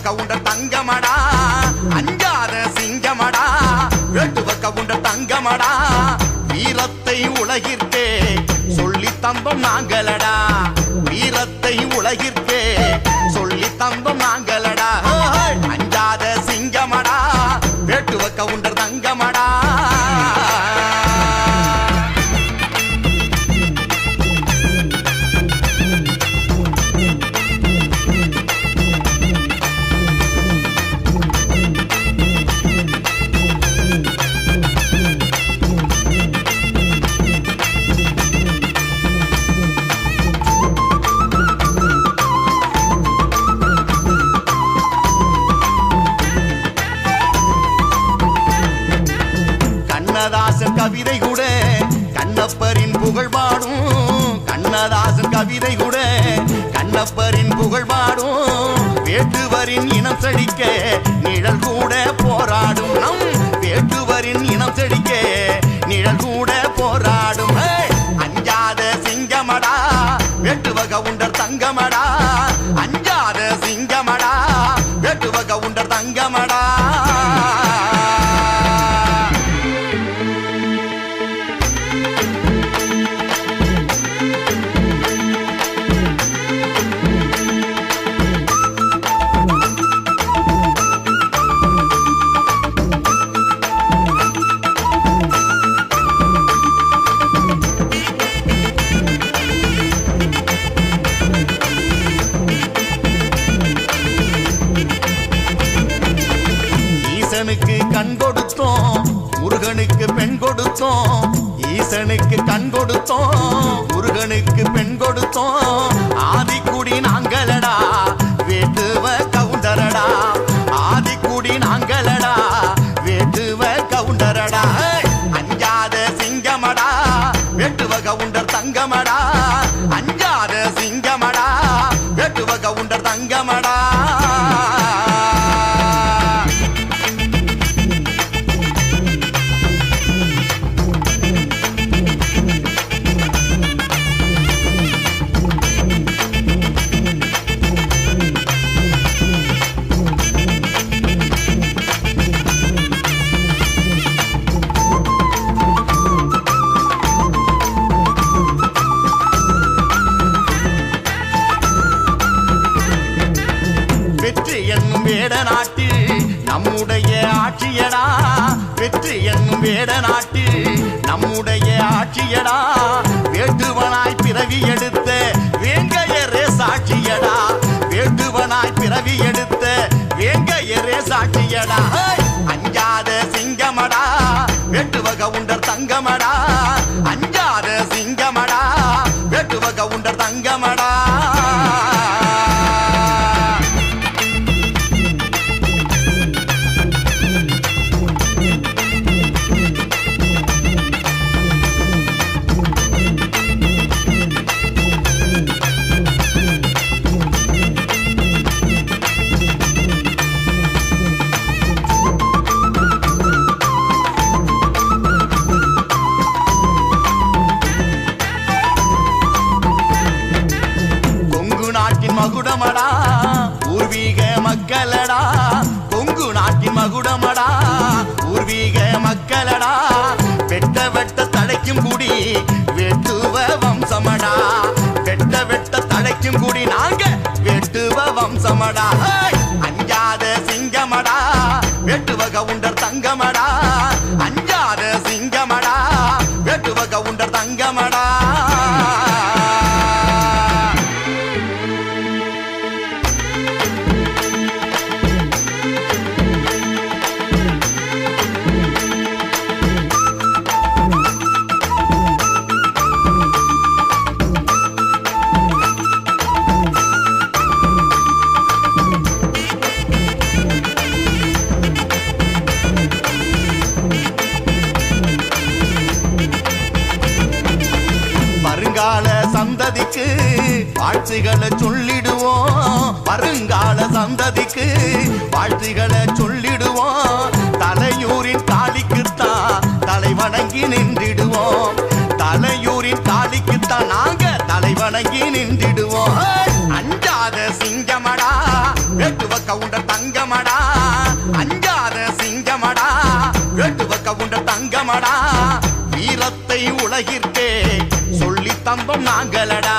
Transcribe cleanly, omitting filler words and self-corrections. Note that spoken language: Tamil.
கவுண்டர் தங்கமடா அஞ்சாத சிங்கமடா வேட்டுவ கவுண்டர் தங்கமடா வீரத்தை உலகிற்கே சொல்லி தந்தோம் நாங்களடா வீரத்தை உலகிற்கே சொல்லி தந்தோம் நாங்களடா அஞ்சாத சிங்கமடா வேட்டுவ கவுண்டர் தங்கமடா கண்ணதாசன் கவிதை கூட கண்ணப்பரின் புகழ் பாடும் கண்ணதாசன் கவிதை கூட கண்ணப்பரின் புகழ் பாடும் வேட்டுவரின் இனம் செழிக்க நிழல் கூட போராடும் நம் வேட்டுவரின் இனம் செழிக்க நிழல் கூட போராடும் அஞ்சாத சிங்கமடா வேட்டுவ கவுண்டர் தங்கமடா அஞ்சாத சிங்கமடா வேட்டுவ கவுண்டர் தங்கமடா ஈசனுக்கு கண் கொடுத்தோம் முருகனுக்கு பெண் கொடுத்தோம் ஈசனுக்கு கண் கொடுத்தோம் முருகனுக்கு பெண் கொடுத்தோம் ஆதிக்குடி நாங்களடா வேட்டுவ கவுண்டரடா ஆதிக்குடி நாங்களடா வேட்டுவ கவுண்டரடா அஞ்சாத சிங்கமடா வேட்டுவ கவுண்டர் தங்கமடா அஞ்சாத சிங்கமடா வேட்டுவ கவுண்டர் தங்கமடா வெற்றி என்னும் வேட நாட்டில் நம்முடைய ஆட்சியடா வெற்றி என்னும் வேட நாட்டில் நம்முடைய ஆட்சியடா வேட்டுவனாய் பிறவி எடுத்த வேங்கையரே சாட்சியடா வேட்டுவனாய் பிறவி எடுத்த வேங்கையரே சாட்சியடா அஞ்சாத சிங்கமடா வேட்டுவ கவுண்டர் தங்கமடா அஞ்சாத சிங்கமடா வேட்டுவ கவுண்டர் தங்கமடா மகுடமடா பூர்வீக மக்களடா கொங்கு நாட்டின் மகுடமடா பூர்வீக மக்களடா வெட்ட வெட்ட தழைக்கும் குடி வெட்டுவ வம்சமடா வெட்ட வெட்ட தழைக்கும் குடி நாங்க வெட்டுவ வம்சமடா அஞ்சாத சிங்கமடா வெட்டுவ கவுண்டர் தங்கமடா அஞ்சாத சிங்கமடா வெட்டுவ கவுண்டர் தங்கமடா வருங்கால சந்ததிக்கு வாழ்த்துகளை சொல்லிடுவோம் வருங்கால சந்ததிக்கு வாழ்த்துகளை சொல்லிடுவோம் தலையூரின் காளிக்குத்தான் தலை வணங்கி நின்றிடுவோம் தலையூரின் காளிக்குத்தான் நாங்க தலை வணங்கி நின்றிடுவோம் அஞ்சாத சிங்கமடா வேட்டுவ கவுண்டர் தங்கமடா அஞ்சாத சிங்கமடா வேட்டுவ கவுண்ட தங்கமடா வீரத்தை உலகிற்கே சொல்லி தந்தோம் நாங்களடா